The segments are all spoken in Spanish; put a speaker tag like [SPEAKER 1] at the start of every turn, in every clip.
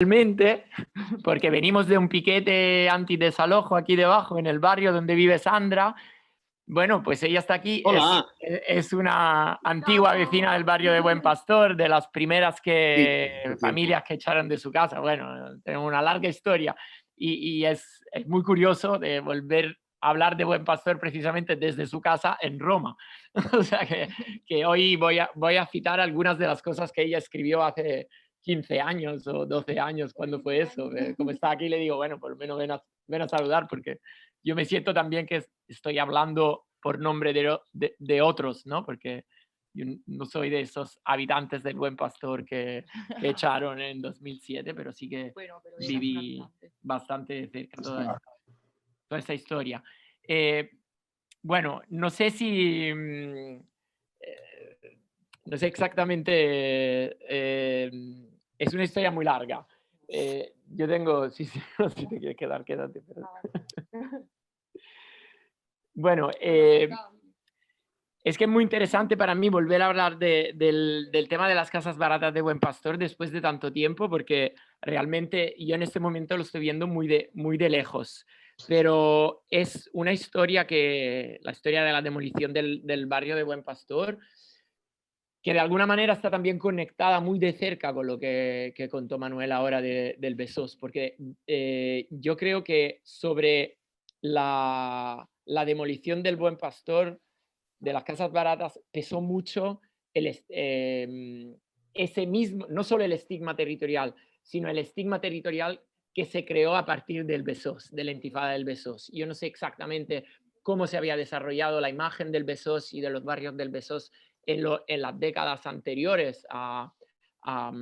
[SPEAKER 1] casualmente, porque venimos de un piquete antidesalojo aquí debajo, en el barrio donde vive Sandra. Bueno, pues ella está aquí,
[SPEAKER 2] Hola.
[SPEAKER 1] es una antigua vecina del barrio de Buen Pastor, de las primeras
[SPEAKER 2] Sí, por cierto.
[SPEAKER 1] familias que echaron de su casa. Bueno, tenemos una larga historia y es muy curioso de volver a hablar de Buen Pastor precisamente desde su casa en Roma. O sea que hoy voy a citar algunas de las cosas que ella escribió hace 15 años o 12 años, cuando fue eso. Como está aquí, le digo, bueno, por lo menos ven a saludar, porque yo me siento también que estoy hablando por nombre de otros, ¿no? Porque yo no soy de esos habitantes del Buen Pastor que echaron en 2007, pero sí que
[SPEAKER 3] Bueno, pero
[SPEAKER 1] viví bastante de cerca
[SPEAKER 2] Ah,
[SPEAKER 1] toda esa historia. Eh, bueno, no sé si... no sé exactamente... es una historia muy larga. Yo tengo... Sí, sí, si te quieres quedar, quédate. Pero... Bueno, es que es muy interesante para mí volver a hablar del tema de las casas baratas de Buen Pastor después de tanto tiempo, porque realmente yo en este momento lo estoy viendo muy de lejos. Pero es una historia la historia de la demolición del barrio de Buen Pastor, que de alguna manera está también conectada muy de cerca con lo que contó Manuel ahora del Besós, porque yo creo que sobre la demolición del Buen Pastor, de las casas baratas, pesó mucho ese mismo, no solo el estigma territorial, sino el estigma territorial que se creó a partir del Besós, de la intifada del Besós. Yo no sé exactamente cómo se había desarrollado la imagen del Besós y de los barrios del Besós en las décadas anteriores a, a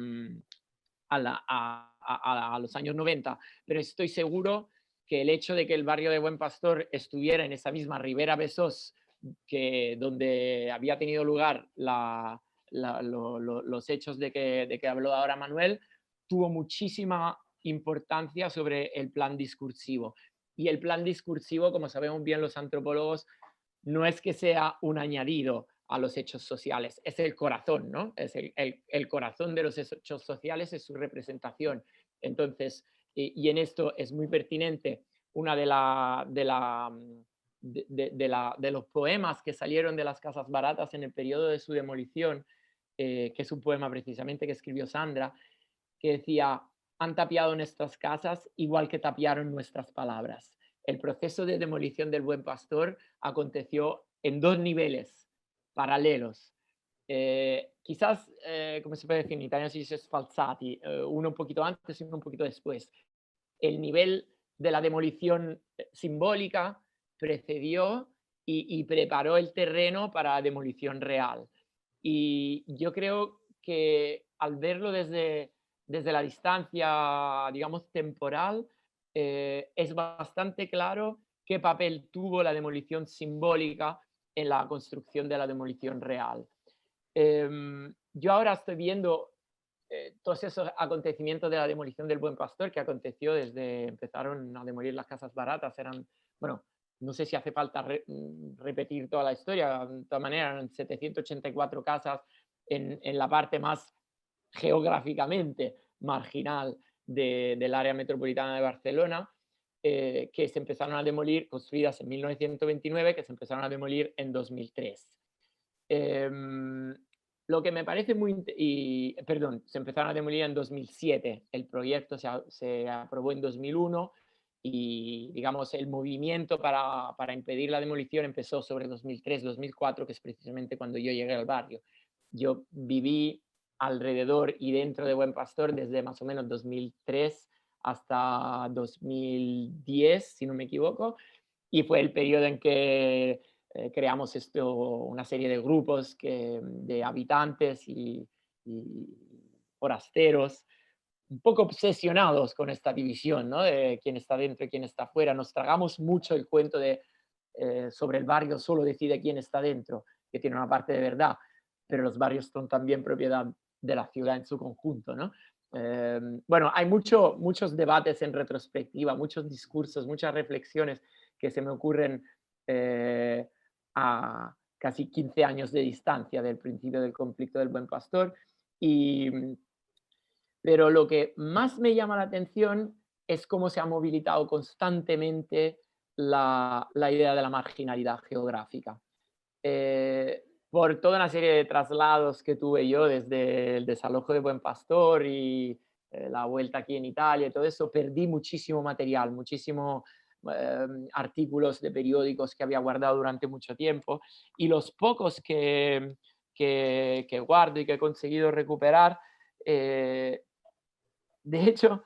[SPEAKER 1] los años 90, pero estoy seguro que el hecho de que el barrio de Buen Pastor estuviera en esa misma Ribera Besós, donde había tenido lugar los hechos de que habló ahora Manuel, tuvo muchísima importancia sobre el plan discursivo. Y el plan discursivo, como sabemos bien los antropólogos, no es que sea un añadido a los hechos sociales, es el corazón, ¿no? Es el corazón de los hechos sociales, es su representación. Entonces, y en esto es muy pertinente una de los poemas que salieron de las casas baratas en el periodo de su demolición, que es un poema precisamente que escribió Sandra, que decía: han tapiado nuestras casas igual que tapiaron nuestras palabras. El proceso de demolición del Buen Pastor aconteció en dos niveles paralelos. Quizás, como se puede decir en italiano, si dice sfalsati, uno un poquito antes y uno un poquito después. El nivel de la demolición simbólica precedió y preparó el terreno para la demolición real. Y yo creo que al verlo desde la distancia, digamos, temporal, es bastante claro qué papel tuvo la demolición simbólica en la construcción de la demolición real. Yo ahora estoy viendo todos esos acontecimientos de la demolición del Buen Pastor que aconteció desde empezaron a demolir las casas baratas. Eran, bueno, no sé si hace falta repetir toda la historia, de todas maneras, eran 784 casas en la parte más geográficamente marginal del área metropolitana de Barcelona, que se empezaron a demolir, construidas en 1929, que se empezaron a demolir en 2003. Lo que me parece perdón, se empezaron a demolir en 2007, el proyecto se aprobó en 2001 y, digamos, el movimiento para impedir la demolición empezó sobre 2003-2004, que es precisamente cuando yo llegué al barrio. Yo viví alrededor y dentro de Buen Pastor desde más o menos 2003 hasta 2010, si no me equivoco, y fue el periodo en que creamos una serie de grupos de habitantes y forasteros, un poco obsesionados con esta división, ¿no? De quién está dentro y quién está fuera. Nos tragamos mucho el cuento sobre el barrio solo decide quién está dentro, que tiene una parte de verdad, pero los barrios son también propiedad de la ciudad en su conjunto, ¿no? Bueno, hay muchos debates en retrospectiva, muchos discursos, muchas reflexiones que se me ocurren a casi 15 años de distancia del principio del conflicto del Buen Pastor. Y Pero lo que más me llama la atención es cómo se ha movilizado constantemente la idea de la marginalidad geográfica. Por toda una serie de traslados que tuve yo desde el desalojo de Buen Pastor y la vuelta aquí en Italia y todo eso, perdí muchísimo material, muchísimo artículos de periódicos que había guardado durante mucho tiempo, y los pocos que guardo y que he conseguido recuperar, de hecho,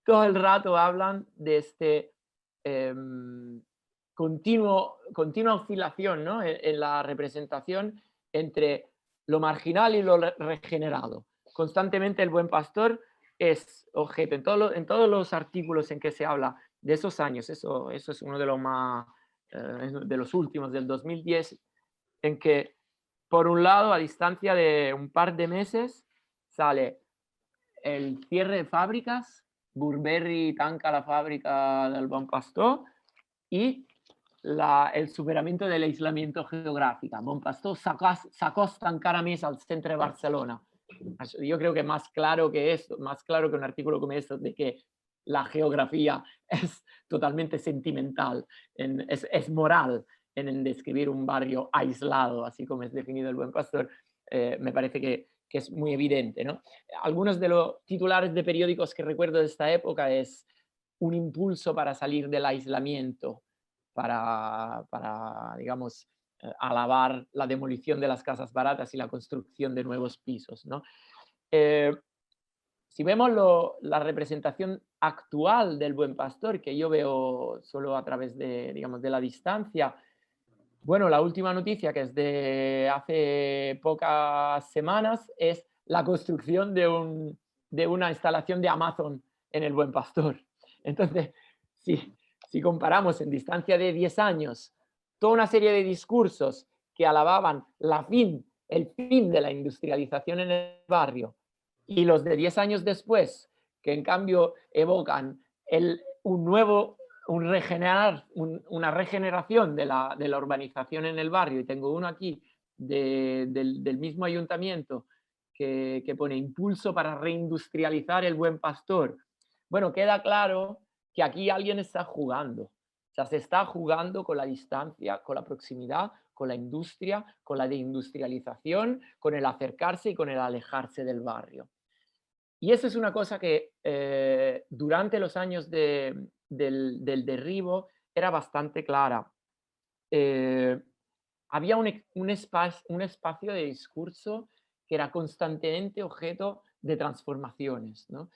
[SPEAKER 1] todo el rato hablan de este continua oscilación, ¿no? En la representación entre lo marginal y lo regenerado. Constantemente el Buen Pastor es objeto, en todos los artículos en que se habla de esos años, eso es uno de los más, de los últimos, del 2010, en que por un lado, a distancia de un par de meses, sale el cierre de fábricas, Burberry tanca la fábrica del Bon Pastor, y el superamiento del aislamiento geográfico. Bon Pastor s'acosta encara més al centre de Barcelona. Yo creo que más claro que esto, más claro que un artículo como este, de que la geografía es totalmente sentimental, es moral en describir un barrio aislado, así como es definido el Buen Pastor, me parece que es muy evidente, ¿no? Algunos de los titulares de periódicos que recuerdo de esta época es un impulso para salir del aislamiento, para digamos, alabar la demolición de las casas baratas y la construcción de nuevos pisos, ¿no? Si vemos la representación actual del Buen Pastor, que yo veo solo a través de, digamos, de la distancia, bueno, la última noticia, que es de hace pocas semanas, es la construcción de una instalación de Amazon en el Buen Pastor. Entonces, si comparamos en distancia de 10 años toda una serie de discursos que alababan el fin de la industrialización en el barrio, y los de 10 años después, que en cambio evocan una regeneración de la urbanización en el barrio, y tengo uno aquí del mismo ayuntamiento que pone impulso para reindustrializar el Buen Pastor. Bueno, queda claro que aquí alguien está jugando. O sea, se está jugando con la distancia, con la proximidad, con la industria, con la deindustrialización, con el acercarse y con el alejarse del barrio. Y eso es una cosa que durante los años del derribo era bastante clara. Había un espacio de discurso que era constantemente objeto de transformaciones, ¿no?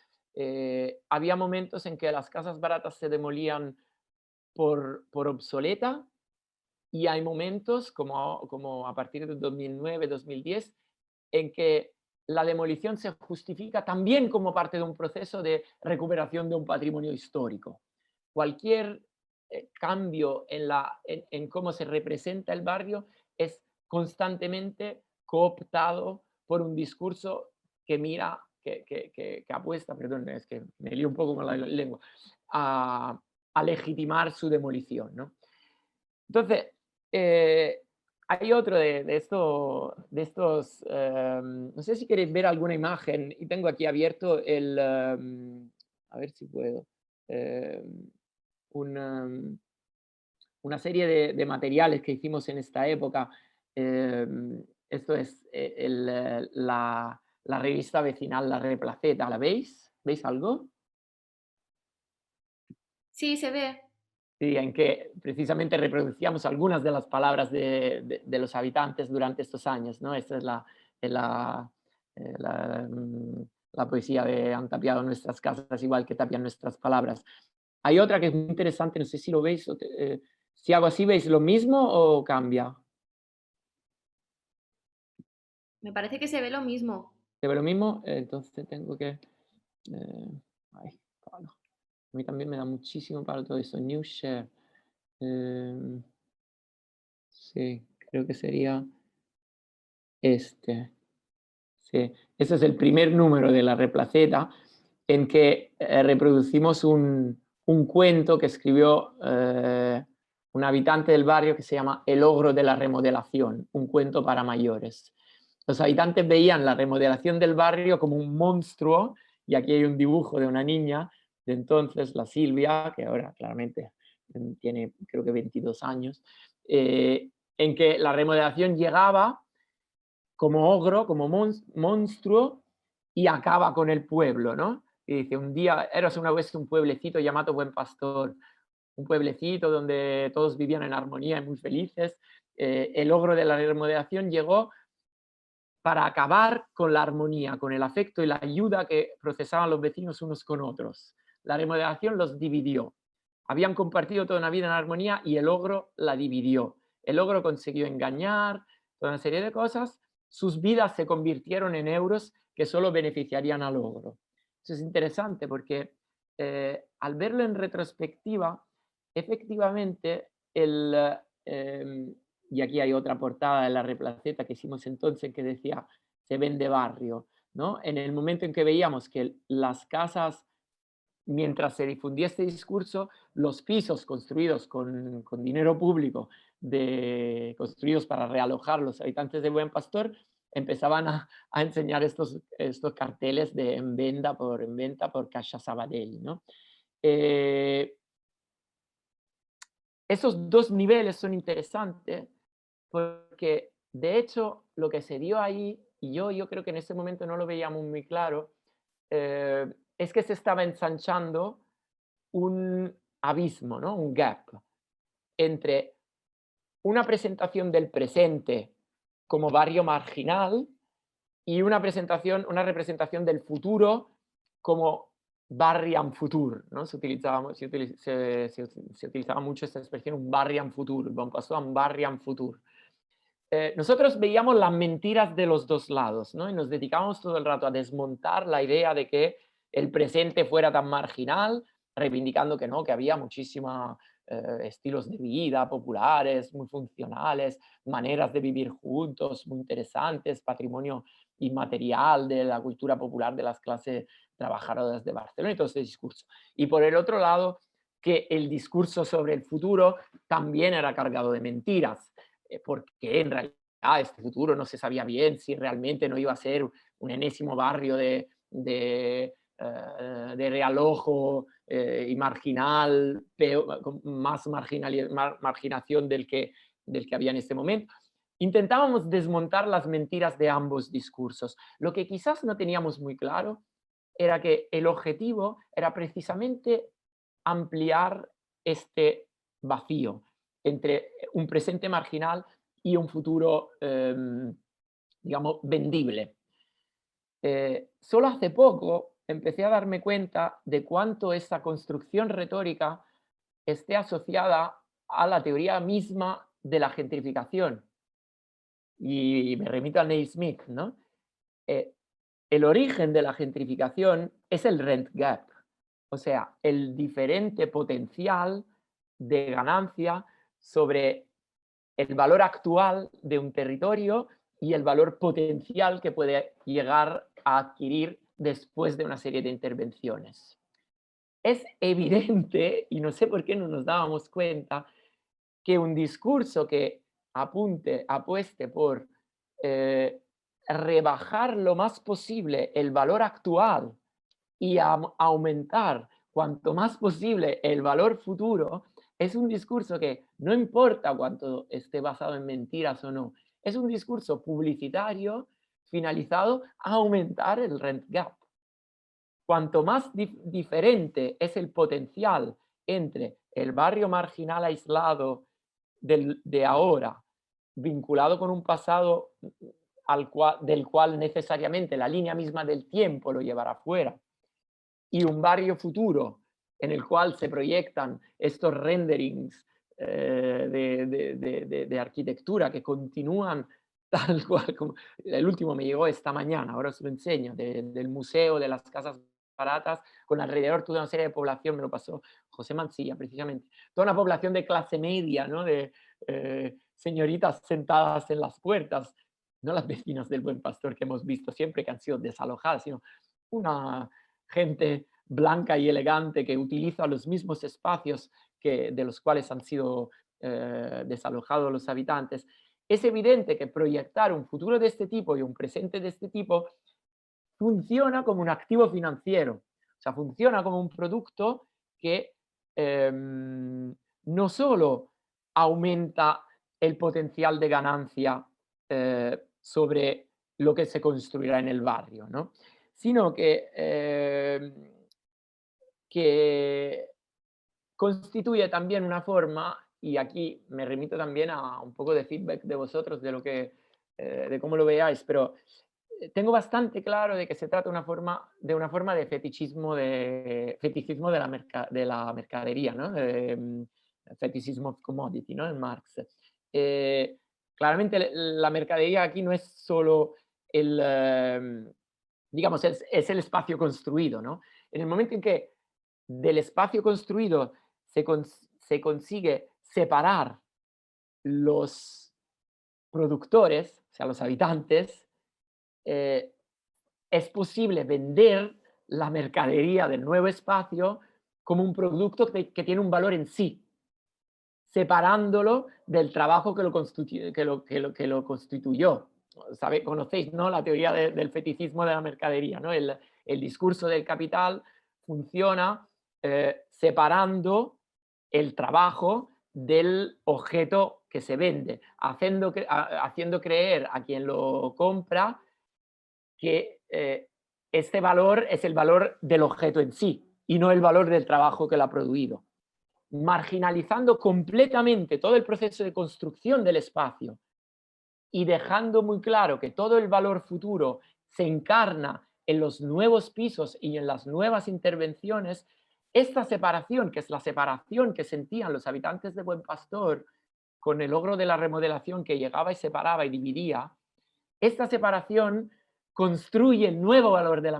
[SPEAKER 1] Había momentos en que las casas baratas se demolían por obsoleta, y hay momentos, como a partir del 2009, 2010, en que la demolición se justifica también como parte de un proceso de recuperación de un patrimonio histórico. Cualquier cambio en cómo se representa el barrio es constantemente cooptado por un discurso que mira, que apuesta, perdón, es que me lío un poco con la lengua, a legitimar su demolición, ¿no? Entonces, hay otro de estos, no sé si queréis ver alguna imagen, y tengo aquí abierto a ver si puedo, una, una serie de materiales que hicimos en esta época. Esto es la revista vecinal La Replaceta, ¿la veis? ¿Veis algo?
[SPEAKER 2] Sí, se ve.
[SPEAKER 1] Sí, en que precisamente reproducíamos algunas de las palabras de los habitantes durante estos años, ¿no? Esta es la, la poesía de "Han tapiado nuestras casas igual que tapian nuestras palabras". Hay otra que es muy interesante, no sé si lo veis, si hago así, ¿veis lo mismo o cambia?
[SPEAKER 2] Me parece que se ve lo mismo.
[SPEAKER 1] ¿Se ve lo mismo? Entonces tengo que... eh, ay, claro. A mí también me da muchísimo para todo eso. New share. Em, sí, creo que sería este. Sí, ese es el primer número de La Replaceta, en que reproducimos un cuento que escribió un habitante del barrio que se llama El ogro de la remodelación, un cuento para mayores. Los habitantes veían la remodelación del barrio como un monstruo y aquí hay un dibujo de una niña de entonces, la Silvia, que ahora claramente tiene creo que 22 años, en que la remodelación llegaba como ogro, como monstruo, y acaba con el pueblo, ¿no? Y dice, un día, eras una vez un pueblecito llamado Buen Pastor, un pueblecito donde todos vivían en armonía y muy felices. El ogro de la remodelación llegó para acabar con la armonía, con el afecto y la ayuda que procesaban los vecinos unos con otros. La remodelación los dividió. Habían compartido toda una vida en armonía y el ogro la dividió. El ogro consiguió engañar, toda una serie de cosas. Sus vidas se convirtieron en euros que solo beneficiarían al ogro. Eso es interesante porque al verlo en retrospectiva, efectivamente y aquí hay otra portada de la Replaceta que hicimos entonces que decía, se vende barrio, ¿no? En el momento en que veíamos que las casas, mientras se difundía este discurso, los pisos construidos con dinero público, construidos para realojar a los habitantes de Buen Pastor, empezaban a enseñar estos carteles de en venta por Caixa Sabadell, ¿no? Esos dos niveles son interesantes porque, de hecho, lo que se dio ahí, y yo creo que en ese momento no lo veíamos muy claro, es que se estaba ensanchando un abismo, ¿no? Un gap entre una presentación del presente como barrio marginal y una representación del futuro como barrian futur, ¿no? Se utilizaba mucho esta expresión, un barrian futur, bon pasó a un barrian futur. Nosotros veíamos las mentiras de los dos lados, ¿no? Y nos dedicábamos todo el rato a desmontar la idea de que el presente fuera tan marginal, reivindicando que no, que había muchísimos estilos de vida populares, muy funcionales, maneras de vivir juntos, muy interesantes, patrimonio inmaterial de la cultura popular de las clases trabajadoras de Barcelona y todo ese discurso. Y por el otro lado, que el discurso sobre el futuro también era cargado de mentiras porque en realidad este futuro no se sabía bien si realmente no iba a ser un enésimo barrio de realojo y marginal, con más marginación del que había en este momento. Intentábamos desmontar las mentiras de ambos discursos. Lo que quizás no teníamos muy claro era que el objetivo era precisamente ampliar este vacío entre un presente marginal y un futuro, digamos, vendible. Solo hace poco empecé a darme cuenta de cuánto esa construcción retórica esté asociada a la teoría misma de la gentrificación. Y me remito a Neil Smith, ¿no? Eh, el origen de la gentrificación es el rent gap, o sea, el diferente potencial de ganancia sobre el valor actual de un territorio y el valor potencial que puede llegar a adquirir después de una serie de intervenciones. Es evidente, y no sé por qué no nos dábamos cuenta, que un discurso que apueste por eh, rebajar lo más posible el valor actual y aumentar cuanto más posible el valor futuro, es un discurso que no importa cuánto esté basado en mentiras o no, es un discurso publicitario finalizado a aumentar el rent gap. Cuanto más diferente es el potencial entre el barrio marginal aislado de ahora, vinculado con un pasado del cual necesariamente la línea misma del tiempo lo llevará fuera, y un barrio futuro en el cual se proyectan estos renderings de arquitectura que continúan tal cual como el último me llegó esta mañana, ahora os lo enseño, del museo de las casas baratas, con alrededor toda una serie de población, me lo pasó José Mancilla precisamente, toda una población de clase media, ¿no? De señoritas sentadas en las puertas, no las vecinas del Buen Pastor que hemos visto siempre que han sido desalojadas, sino una gente blanca y elegante que utiliza los mismos espacios de los cuales han sido desalojados los habitantes. Es evidente que proyectar un futuro de este tipo y un presente de este tipo funciona como un activo financiero, o sea, funciona como un producto que no solo aumenta el potencial de ganancia sobre lo que se construirá en el barrio, ¿no? Sino que constituye también una forma, y aquí me remito también a un poco de feedback de vosotros, de lo que, de cómo lo veáis, pero tengo bastante claro de que se trata de una forma de feticismo de la mercadería, ¿no? Fetichismo of commodity, ¿no? En Marx. Eh, Claramente la mercadería aquí no es solo digamos, es el espacio construido, ¿no? En el momento en que del espacio construido se consigue separar los productores, o sea, los habitantes, eh, es posible vender la mercadería del nuevo espacio como un producto que tiene un valor en sí, separándolo del trabajo que lo constituyó. Conocéis, ¿no?, la teoría del feticismo de la mercadería, ¿no? El discurso del capital funciona separando el trabajo del objeto que se vende, haciendo creer a quien lo compra que este valor es el valor del objeto en sí y no el valor del trabajo que lo ha producido, marginalizando completamente todo el proceso de construcción del espacio y dejando muy claro que todo el valor futuro se encarna en los nuevos pisos y en las nuevas intervenciones. Esta separación, que es la separación que sentían los habitantes de Buen Pastor con el logro de la remodelación, que llegaba y separaba y dividía, esta separación construye el nuevo valor de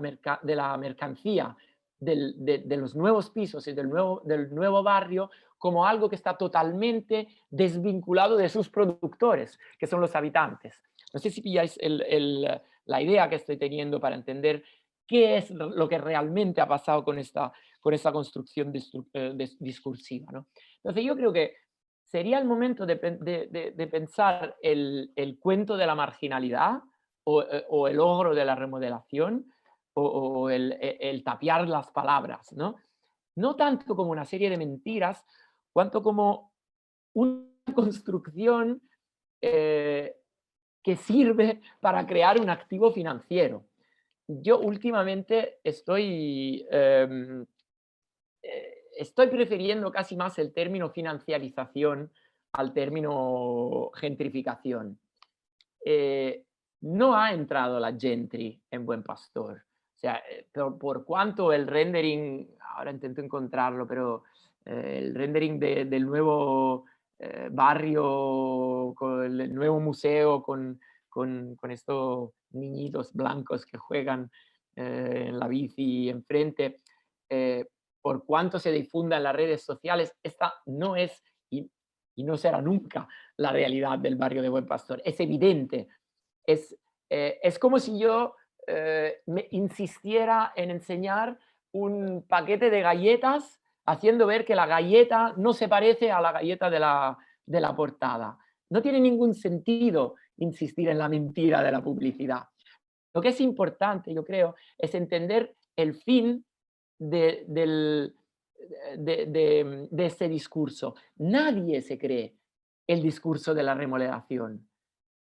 [SPEAKER 1] la mercancía, de los nuevos pisos y del nuevo barrio, como algo que está totalmente desvinculado de sus productores, que son los habitantes. No sé si pilláis la idea que estoy teniendo para entender qué es lo que realmente ha pasado con esta construcción discursiva, ¿no? Entonces yo creo que sería el momento de pensar el cuento de la marginalidad o el logro de la remodelación o el tapiar las palabras, ¿no? No tanto como una serie de mentiras, cuanto como una construcción que sirve para crear un activo financiero. Yo últimamente estoy prefiriendo casi más el término financiarización al término gentrificación. Eh, no ha entrado la Gentry en Buen Pastor. O sea, por cuanto el rendering, ahora intento encontrarlo, pero el rendering del nuevo barrio, con el nuevo museo, con estos niñitos blancos que juegan en la bici enfrente, eh, por cuanto se difunda en las redes sociales, esta no es y no será nunca la realidad del barrio de Buen Pastor. Es evidente. Es como si yo me insistiera en enseñar un paquete de galletas haciendo ver que la galleta no se parece a la galleta de la portada. No tiene ningún sentido insistir en la mentira de la publicidad. Lo que es importante, yo creo, es entender el fin de, de este discurso. Nadie se cree el discurso de la remodelación.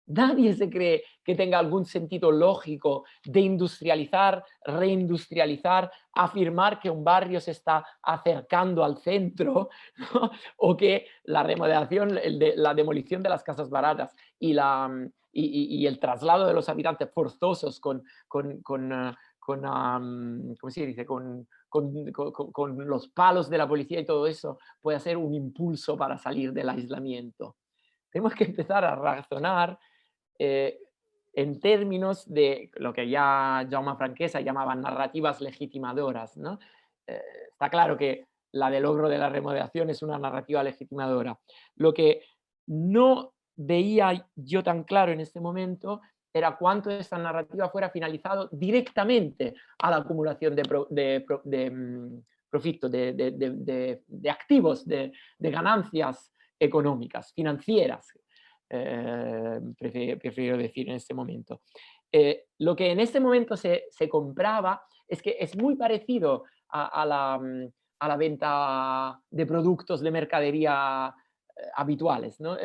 [SPEAKER 1] Nadie se cree que tenga algún sentido lógico de industrializar, reindustrializar, afirmar que un barrio se está acercando al centro, ¿no? O que la remodelación, la demolición de las casas baratas y el traslado de los habitantes forzosos ¿cómo se dice? Con los palos de la policía y todo eso puede ser un impulso para salir del aislamiento. Tenemos que empezar a razonar eh, en términos de lo que ya Jaume Franquesa llamaba narrativas legitimadoras, ¿no? Eh, Está claro que la del logro de la remodelación es una narrativa legitimadora. Lo que no veía yo tan claro en este momento era cuánto esta narrativa fuera finalizado directamente a la acumulación profito, de activos, de ganancias económicas, financieras, prefiero decir en este momento. Lo que en este momento se compraba es que es muy parecido a la venta de productos de mercadería habituales, ¿no?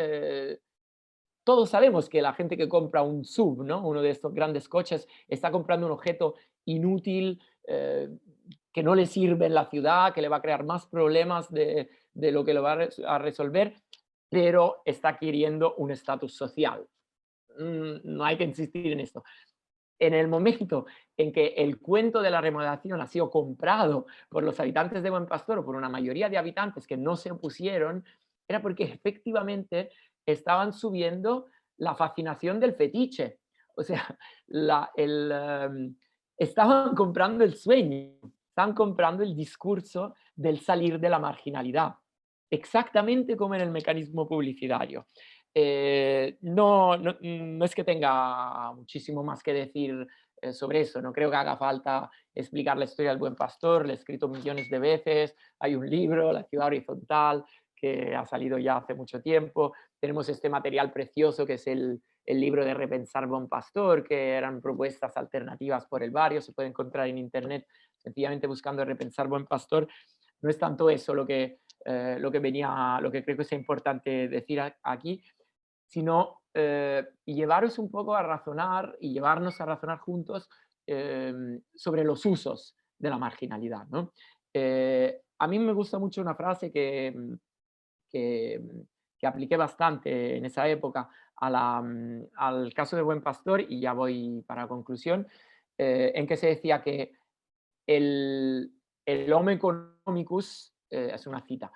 [SPEAKER 1] Todos sabemos que la gente que compra un SUV, ¿no? Uno de estos grandes coches, está comprando un objeto inútil, que no le sirve en la ciudad, que le va a crear más problemas de lo que lo va a resolver, pero está adquiriendo un estatus social. No hay que insistir en esto. En el momento en que el cuento de la remodelación ha sido comprado por los habitantes de Buen Pastor o por una mayoría de habitantes que no se opusieron, era porque efectivamente estaban subiendo la fascinación del fetiche. O sea, estaban comprando el sueño, estaban comprando el discurso del salir de la marginalidad, exactamente como en el mecanismo publicitario. No es que tenga muchísimo más que decir sobre eso, no creo que haga falta explicar la historia del buen pastor, la he escrito millones de veces, hay un libro, La ciudad horizontal, que ha salido ya hace mucho tiempo, tenemos este material precioso que es el libro de Repensar Buen Pastor, que eran propuestas alternativas por el barrio, se puede encontrar en internet sencillamente buscando Repensar Buen Pastor. No es tanto eso lo que venía, lo que creo que es importante decir aquí, sino llevaros un poco a razonar y llevarnos a razonar juntos sobre los usos de la marginalidad, ¿no? A mí me gusta mucho una frase que, que apliqué bastante en esa época al caso de Buen Pastor, y ya voy para la conclusión, en que se decía que el, el Homo economicus, es una cita,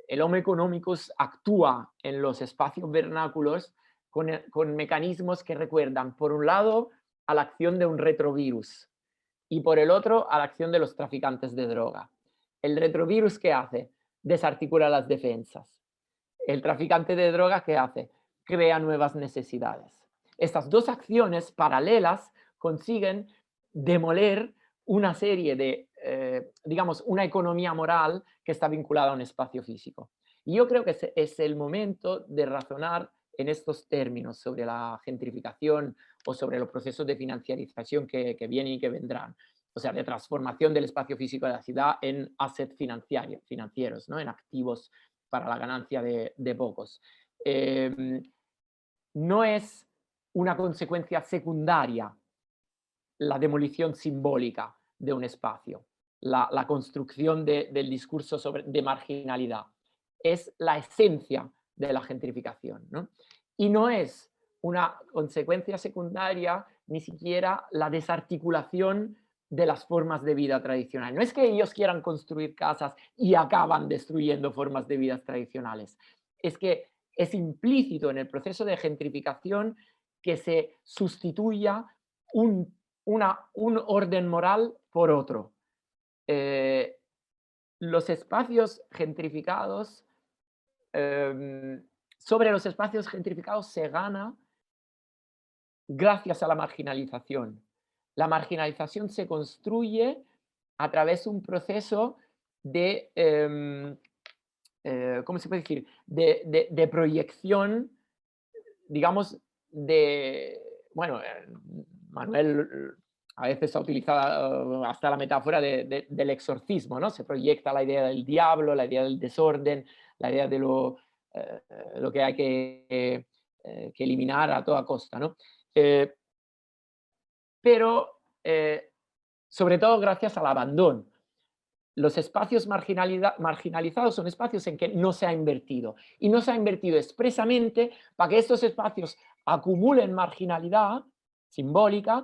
[SPEAKER 1] el Homo economicus actúa en los espacios vernáculos con mecanismos que recuerdan, por un lado, a la acción de un retrovirus y por el otro, a la acción de los traficantes de droga. El retrovirus, ¿qué hace? Desarticula las defensas. El traficante de droga, ¿qué hace? Crea nuevas necesidades. Estas dos acciones paralelas consiguen demoler una serie de, digamos, una economía moral que está vinculada a un espacio físico. Y yo creo que es el momento de razonar en estos términos sobre la gentrificación o sobre los procesos de financiarización que vienen y que vendrán. O sea, de transformación del espacio físico de la ciudad en assets financieros, ¿no? En activos para la ganancia de pocos. No es una consecuencia secundaria la demolición simbólica de un espacio, la construcción del discurso de marginalidad. Es la esencia de la gentrificación, ¿no? Y no es una consecuencia secundaria ni siquiera la desarticulación de las formas de vida tradicionales. No es que ellos quieran construir casas y acaban destruyendo formas de vida tradicionales. Es que es implícito en el proceso de gentrificación que se sustituya un un orden moral por otro. Eh, los espacios gentrificados, sobre los espacios gentrificados se gana gracias a la marginalización. La marginalización se construye a través de un proceso de, ¿cómo se puede decir? De proyección, digamos, bueno, Manuel a veces ha utilizado hasta la metáfora del exorcismo, ¿no? Se proyecta la idea del diablo, la idea del desorden, la idea de lo que hay que eliminar a toda costa, ¿no? Eh, pero sobre todo gracias al abandono. Los espacios marginalizados son espacios en que no se ha invertido. Y no se ha invertido expresamente para que estos espacios acumulen marginalidad simbólica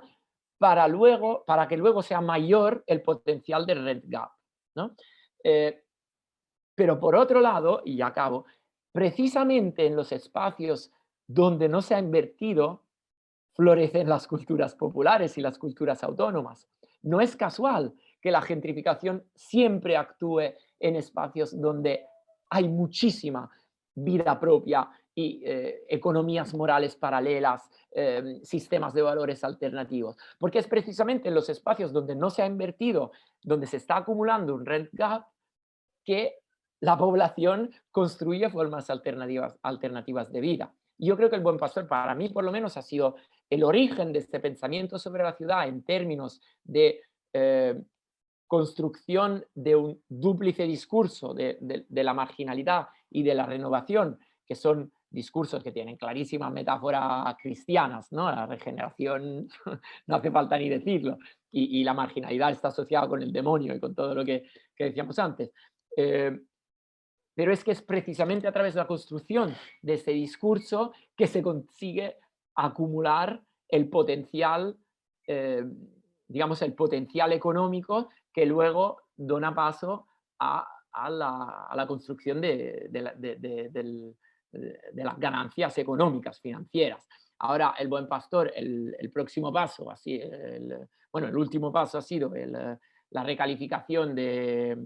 [SPEAKER 1] para que luego sea mayor el potencial de rent gap, ¿no? Eh, pero por otro lado, y ya acabo, precisamente en los espacios donde no se ha invertido, florecen las culturas populares y las culturas autónomas. No es casual que la gentrificación siempre actúe en espacios donde hay muchísima vida propia y economías morales paralelas, sistemas de valores alternativos. Porque es precisamente en los espacios donde no se ha invertido, donde se está acumulando un rent gap, que la población construye formas alternativas de vida. Y yo creo que el buen pastor, para mí por lo menos, ha sido el origen de este pensamiento sobre la ciudad en términos de construcción de un dúplice discurso de la marginalidad y de la renovación, que son discursos que tienen clarísimas metáforas cristianas, ¿no? La regeneración, no hace falta ni decirlo, y la marginalidad está asociada con el demonio y con todo lo que decíamos antes. Eh, pero es que es precisamente a través de la construcción de ese discurso que se consigue acumular el potencial, eh, digamos, el potencial económico que luego dona paso a la construcción de las ganancias económicas, financieras. Ahora, el buen pastor, el próximo paso, así, bueno, el último paso ha sido la recalificación de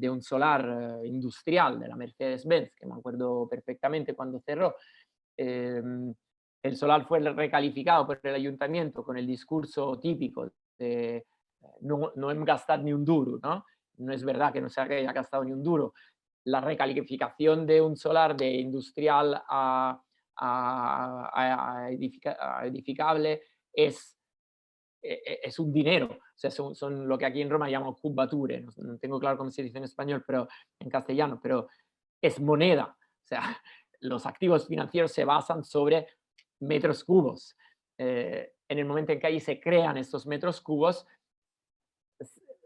[SPEAKER 1] un solar industrial de la Mercedes-Benz, que me acuerdo perfectamente cuando cerró. El solar fue recalificado por el ayuntamiento con el discurso típico de no hem gastat ni un duro, ¿no? No es verdad que no se haya gastado ni un duro. La recalificación de un solar de industrial a edificable es un dinero, o sea, son lo que aquí en Roma llamamos cubature, no tengo claro cómo se dice en español, pero en castellano, pero es moneda, o sea, los activos financieros se basan sobre metros cubos. En el momento en que ahí se crean estos metros cubos,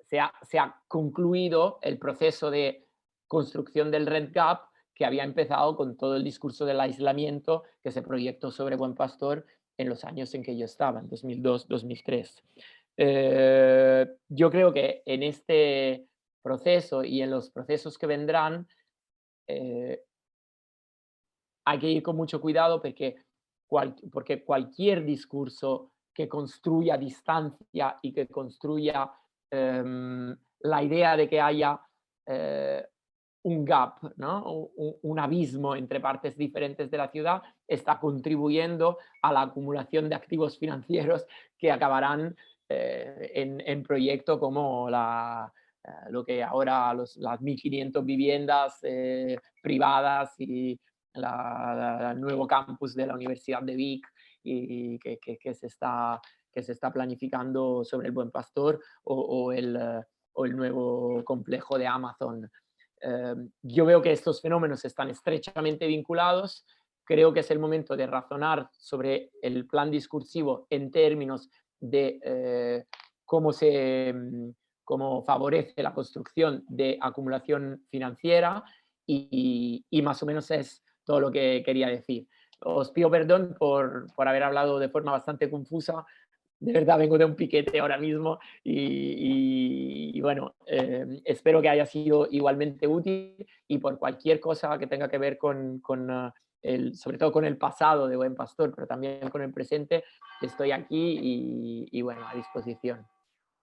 [SPEAKER 1] se ha concluido el proceso de construcción del rent gap que había empezado con todo el discurso del aislamiento que se proyectó sobre Buen Pastor en los años en que yo estaba, en 2002, 2003. Yo creo que en este proceso y en los procesos que vendrán, eh, hay que ir con mucho cuidado porque cualquier discurso que construya distancia y que construya la idea de que haya eh, un gap, ¿no? Un abismo entre partes diferentes de la ciudad, está contribuyendo a la acumulación de activos financieros que acabarán en proyectos como lo que ahora las 1.500 viviendas privadas y el nuevo campus de la Universidad de Vic y que se está planificando sobre el Buen Pastor o el nuevo complejo de Amazon. Yo veo que estos fenómenos están estrechamente vinculados. Creo que es el momento de razonar sobre el plan discursivo en términos de cómo cómo favorece la construcción de acumulación financiera y más o menos es todo lo que quería decir. Os pido perdón por haber hablado de forma bastante confusa. De verdad vengo de un piquete ahora mismo y bueno, espero que haya sido igualmente útil y por cualquier cosa que tenga que ver sobre todo con el pasado de Buen Pastor, pero también con el presente, estoy aquí y bueno, a disposición.